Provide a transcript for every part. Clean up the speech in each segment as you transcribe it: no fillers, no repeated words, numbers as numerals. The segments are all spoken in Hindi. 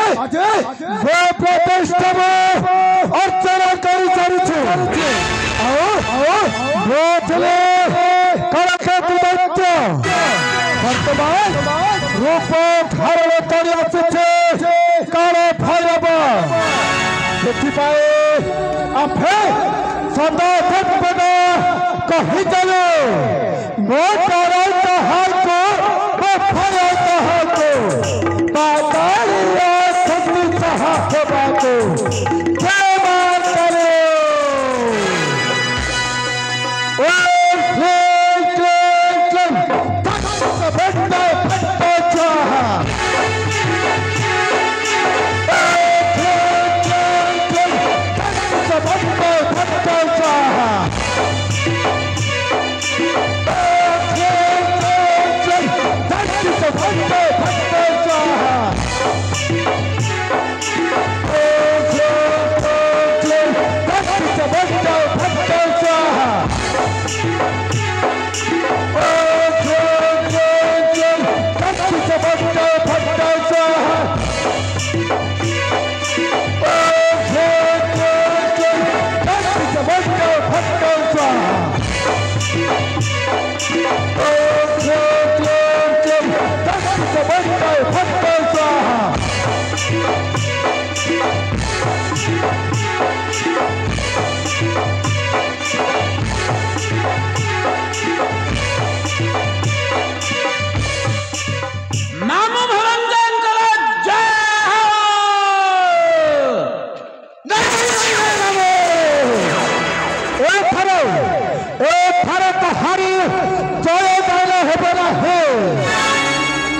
वो प्रतिष्ठा अर्चना कर वर्तमान रूप धारण कर काल भैरव से आफे सदा सर्वदा कही चलो मो डर को भय को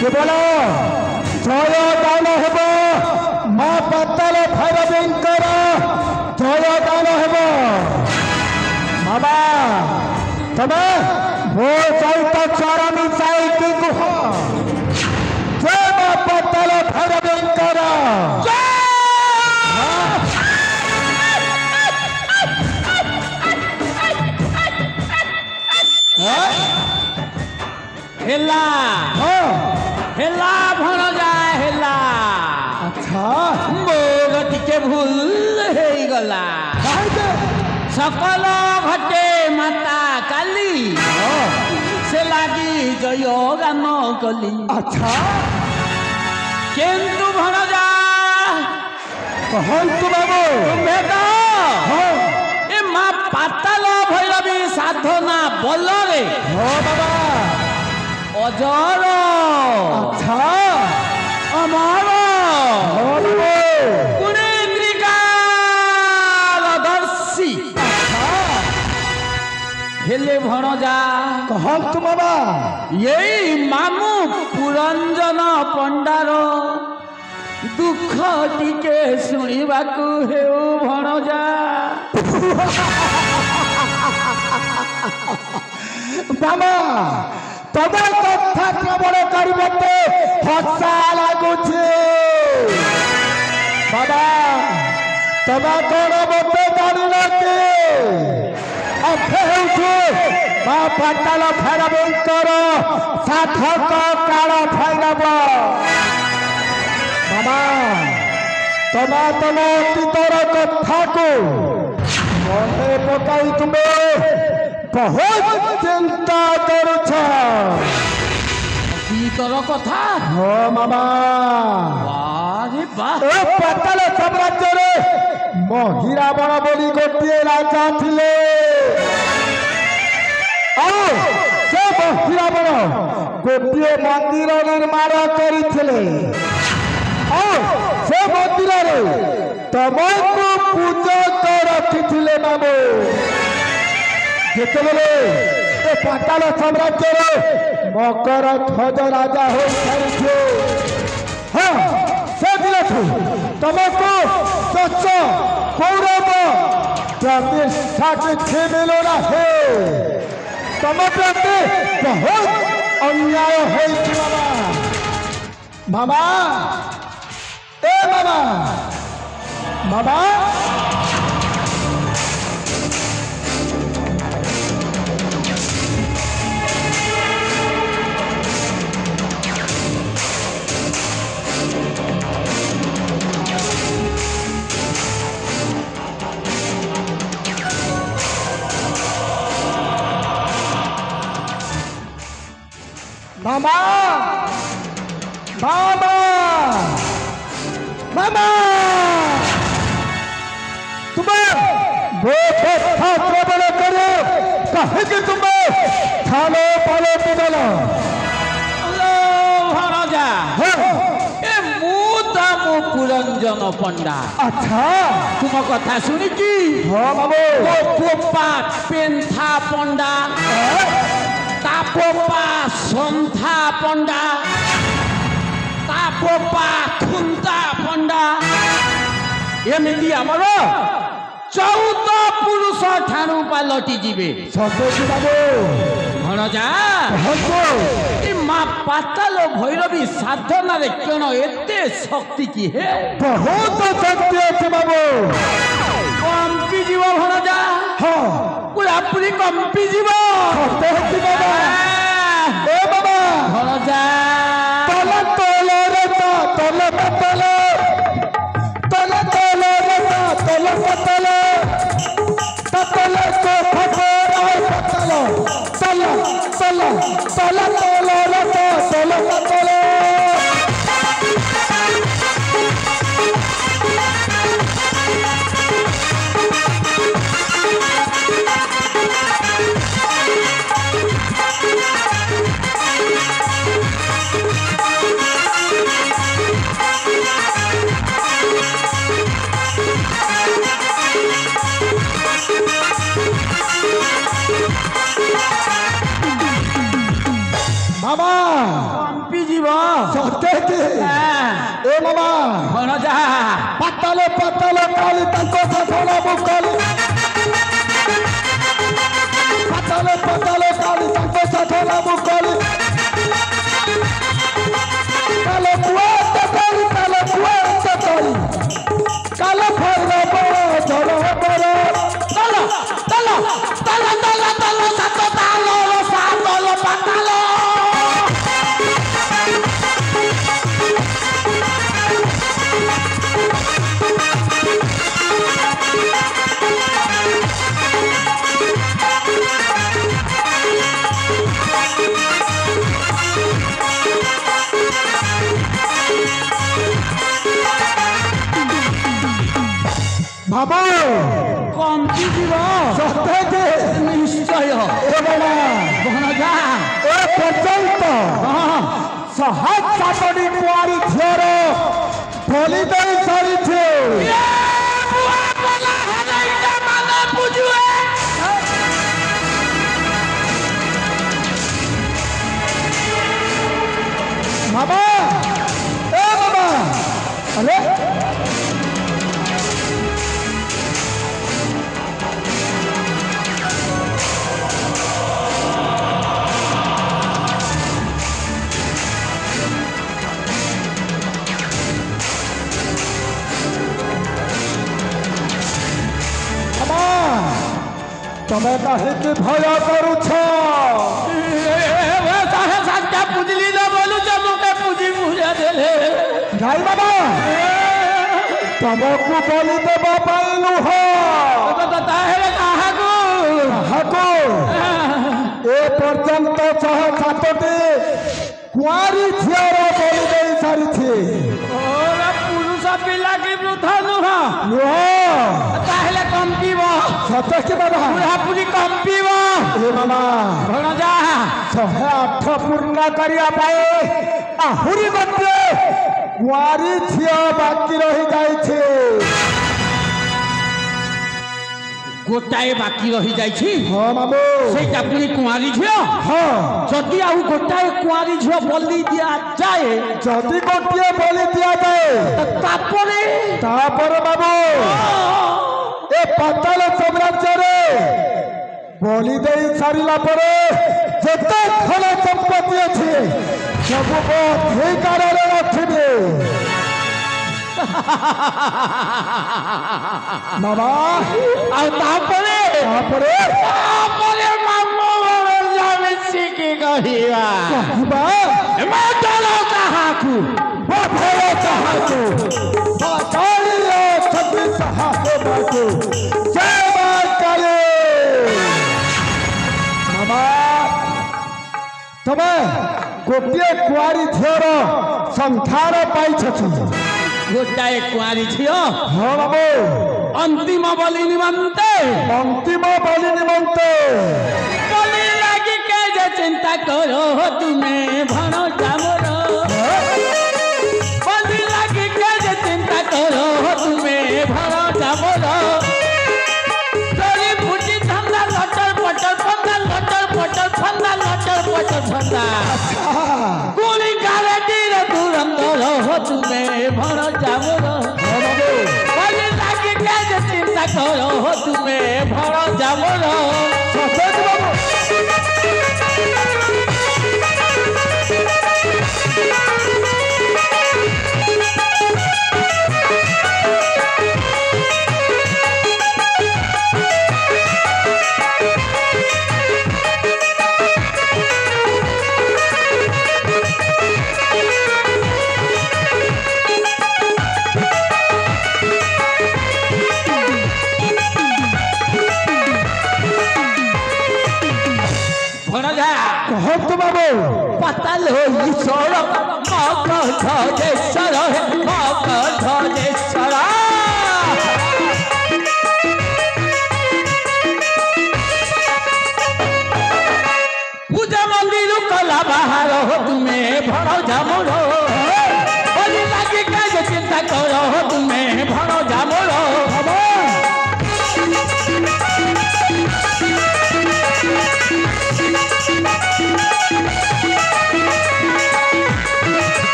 केवल जयदान हेब माँ पाताल भैरवींकर जयदान हेब बाबा तबे मो सहित चरण साइकी कुह जय माँ पाताल भैरवींकर हेला हेला भण जाए हेला अच्छा मोर टिके भूल हे गला सकल घटे माता काली से लागी जय गान कली अच्छा किंतु भण जा कहतु बाबू तुम्हें तो ए माँ पाताल भैरवी साधना बलरे हो बाबा अजर अच्छा अमर कुणेन्द्रिकादर्शी हेले भणजा कहतु बाबा यही मामू पुरंजन पंडार दुख टिके शुणिबाकू हेउ भणजा बाबा तब कथा प्रबल करते हसा लगुचे बाबा तब कौन मत जानी माँ पाताल भैरवींकर साधक काल भैरव बाबा तब तम अतीतर कथा को मने पकाई तुम्हें बहुत चिंता करुछ भीतर कथा हो मामा अरे वाह पाताल साम्राज्य रे महिरावण बोली गोटे राजा थिले से महिरावण गोटे मंदिर निर्माण करथिले से मंदिर रे तमको पूजा कर रखिथिले बाबू जेतेबेले ए पाताल साम्राज्य रे मकर ध्वज राजा हो सारिछे हाँ से दिलठू तमको सच कौरव प्रतिष्ठा किछि मिलो ना हे तम प्रति बहुत अन्याय होइछि बाबा बाबा ए बाबा बाबा ମାମା ମାମା ମାମା ତୁମେ ମୋ କଥା ପ୍ରବଳ କର କାହିଁକି ତୁମେ ଖାଲ ପାଲଟି ଗଲ ଭଣଜା ଏ ମୁଁ ତ ମୁଁ ପୁରଞ୍ଜନ ପଣ୍ଡା ଆଚ୍ଛା ତୁମ କଥା ଶୁଣିକି ହଁ ମାମୁ ମୋ ବୋପା ପେନ୍ଥା ପଣ୍ଡା ତା ବୋପା ସନ୍ଥା ପଣ୍ଡା ତା ବୋପା ଖୁନ୍ତା ପଣ୍ଡା ଏମିତି ଆମର 14 ପୁରୁଷ ଠାରୁ ପାଲଟି ଯିବେ ସତେକି ବାବୁ ଭଣଜା ହକୁ ଏ ମା ପାତାଲ ଭୈରବୀ ସାଧନାରେ କେଣ ଏତେ ଶକ୍ତି କି ହେ ବହୁତ ଶକ୍ତି ଅଛି ବାବୁ କମ୍ପି ଯିବ ଭଣଜା ହଁ ପୁରାପୁରି କମ୍ପି ଯିବ ସତେକି ବାବା ଏ ବାବା ଭଣଜା ତଲ ତଲ ରେ ତଲ ପତଲ ତଲ ତଲ ରେ ତଲ ପତଲ ତଲ को फकर पतल तल तल तल तल रे तल पतल मामा କମ୍ପି ଯିବ सत्य की ए मामा ଭଣଜା पतल पतल काली तंको सफल मुकली पतल पतल काली तंको सफल मुकली काले कुआ तकली काले कुआ तकली काले फैला बड़ा जल बड़ा ତଲ ତଲ ତଲ ତଲ ତଲ ସାତ ତାଲ ସାତଲ ପାତାଲ बाबू କମ୍ପି ଯିବ सत्य की ନିଶ୍ଚୟ ए बाबा ଭଣଜା ए पर्यंत सहाय सातटी कुआरी झीर बलि दे सारी बाबा ए बाबा अरे तमे कहीं भय करुछ ସାତଟା ପୁଜିଲି ନ ବୋଲୁଛ ମୁକେ ପୁଜି ମୁଜା ଦେଲେ ନାଇଁ ବାବା ତମକୁ ବଳି ଦେବା ପାଇଁ ନୁହ ତାହେଲେ କାହାକୁ କାହାକୁ ଏ ପର୍ଯ୍ୟନ୍ତ 6-7ଟି କୁଆରୀ ଝିଅର ବଳି ଦେଇ ସାରିଛି ପୁରୁଷ ପିଲା କି ବୃଦ୍ଧ ନୁହଁ ନୁହ ତାହେଲେ କମ୍ପିବ ସତ କି ବାବା ପୁରାପୁରି କମ୍ପିବ ଏ ବାବା ଭଣଜା 108 ପୂର୍ଣ୍ଣ କରିବା ପାଇଁ ଆହୁରି ଗୋଟିଏ କୁଆରୀ ଝିଅ ବାକି ରହିଯାଇଛି ଗୋଟାଏ ବାକି ରହିଯାଇଛି ହଁ ମାମୁ ସେଇଟା ପୁଣି କୁଆରୀ ଝିଅ ହଁ ଯଦି ଆଉ ଗୋଟାଏ କୁଆରୀ ଝିଅ ବଲି ଦିଆଯାଏ ଯଦି ଗୋଟିଏ ବଳି ଦିଆଯାଏ ତାପରେ ବାବୁ ଏ ପାତାଳ ସାମ୍ରାଜ୍ୟରେ ବଳି ଦେଇ ସାରିଲା ପରେ ଯେତେ ଧନ ସମ୍ପତ୍ତି ଅଛି ସବୁ ଅଧିକାରରେ ରଖିବେ ବାବା ଆଉ ତାପରେ ମାମୁ ମିଶିକି କହିବା କହିବା ମଟଳ କାହାକୁ ଭୟ କାହାକୁ ପାତାଳୀୟ ଛବି ସାହାବାକୁ ଜୟ ମା କାଳୀ ବାବା ତମେ गोटे कुआरी झीर संसार पाई गोटाए कुआरी झील हाँ बाबू अंतिम बलि निमंते बलि लगी के जे चिंता करो तुम्हें भणो जामर बलि लगी के जे चिंता करो तुम्हें भणो जामर तोरी फुटी धंदा लटर पटर फंदा लटर पटर फंदा लटर पटर फंदा गोली गाले तीर दुरंदर हो तुम्हें भणो जामर बलि लगी के जे चिंता करो तुम्हें भणो जामर पतल हो ईश्वर मक धजेश्वर मक धजेश्वर पूजा मंदिर कला बाहर हो तुम्हें भणो जामर बलि लगी के चिंता करो तुम्हें भणो जामर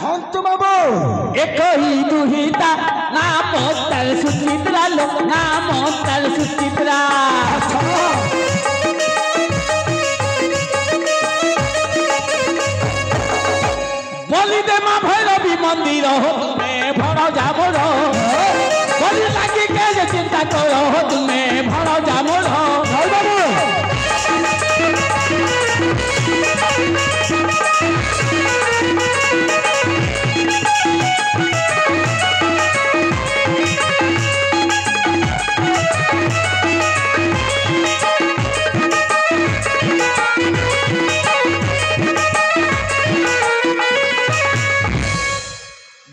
हंत बाबू एक ही दुहिता नाम तर सुचित्रा लो नाम तर सुचित्रा बलि दे मां भैरवी मंदिर हो तुम्हें भणो जामर बलि लगी के चिंता करो तुम्हें भणो जामर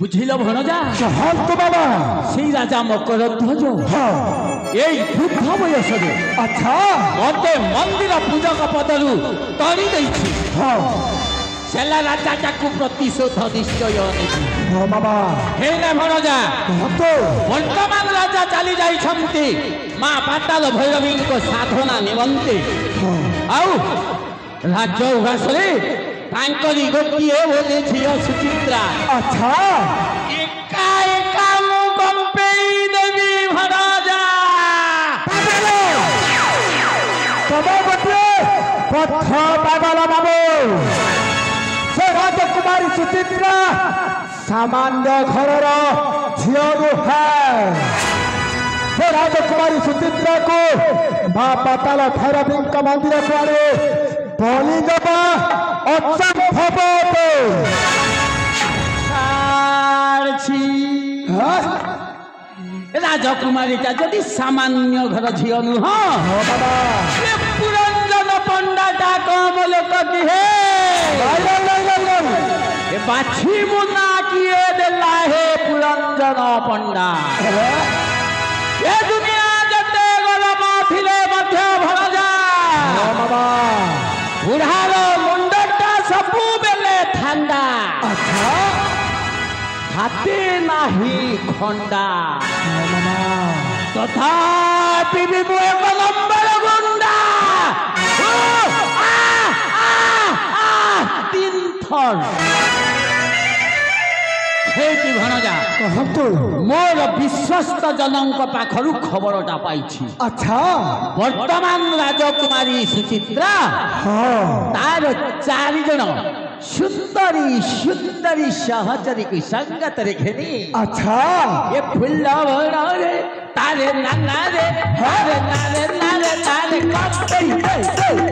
बुझिल भणजा हंत बाबा से राजा मकर ध्वज यही वृद्ध बयस अच्छा मत मंदिर पूजक पदरू तरी सेला राजा टाकू प्रतिशोध निश्चय हाँ बाबा हे ना भणजा वर्तमान राजा चली जाइछंती मां पाताल भैरवी को साधना निमंते आउ राज्य उगासरे तांकरी गोटिए बोले झियो सुचित्रा अच्छा एका एका मु कंपेई देवी भणजा तबे गोटे पथ पागल बाबू से राजकुमारी सुचित्रा सामान्य घर झील है से राजकुमारी सुचित्रा को मां पाताल भैरवी मंदिर को आने बलि देवा असंभव राजकुमारी का जदि सामान्य घर झील नुह पुरंजन पंडा टा कम लोक किहे बाछी मुना किए देला हे पुरंजन पंडा ये दुनिया जते गरम थिले मध्य भणजा बुढ़ार मुंडटा सबू बेले ठंडा अच्छा हाथे नाही खंडा तथापि भी वो एक नंबर गुंडा तीन थर हेती भणजा मोर विश्वस्त जनक पाखरु खबरटा पाइछि अच्छा वर्तमान राजकुमारी सुचित्रा तार 4 जन सुंदरी सुंदरी सहचरी की संगत रे घेनी अच्छा ये फुल्ला बना रे तारे नाना रे हरे नारे नारे नारे कब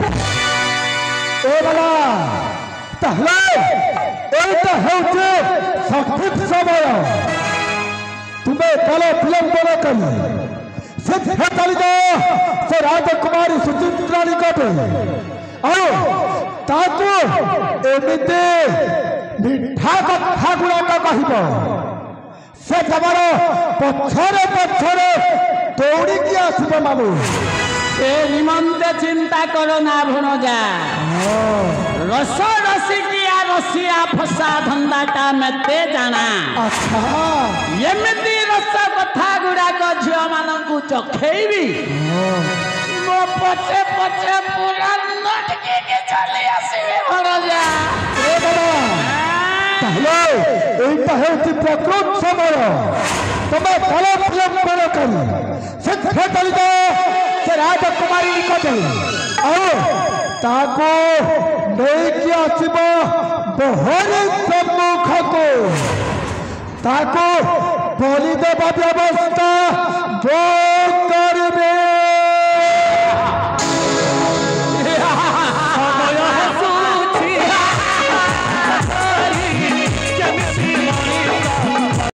ए बाला ताहले এইটা হচ্ছে সঠিক সময় তুমি কালো বিলম্ব ন করি সিদ্ধ চালিত সে রাজকুমারী সুচিত্রা নিকটে ଆଉ ତାକୁ ଏମିତି ମିଠା କଥା ଗୁଡ଼ାକ କହିବ ସେ ତମର ପଛରେ ପଛରେ ଦୌଡ଼ିକି ଆସିବ ମାମୁ ଏ ନିମନ୍ତେ ଚିନ୍ତା କର ନା ଭଣଜା ରସ ରସିକିଆ ରସିଆ ଫସା ଧନ୍ଦାଟା ମତେ ଜାଣା ଆଚ୍ଛା ଏମିତି ରସ କଥା ଗୁଡ଼ାକ ଝିଅମାନଙ୍କୁ ଚଖେଇବି ମୋ ପଛେ ପଛେ ପୁରା ନଟକିକି ଚାଲି ଆସିବି ଭଣଜା ଏ ବାବା ତାହେଲେ এইটা ହେଉଛି ପ୍ରକୃତ ସମୟ ତମେ ଭଲ ବିଳମ୍ବ ନ କରି ଶୀଘ୍ର ଚାଲିଯାଅ ସେ ରାଜକୁମାରୀ ନିକଟରେ ଆଉ ତାକୁ ନେଇକି ଆସିବ ବହରି ସମ୍ମୁଖକୁ ତାକୁ ବଳି ଦେବା ବ୍ୟବସ୍ଥା କରିବ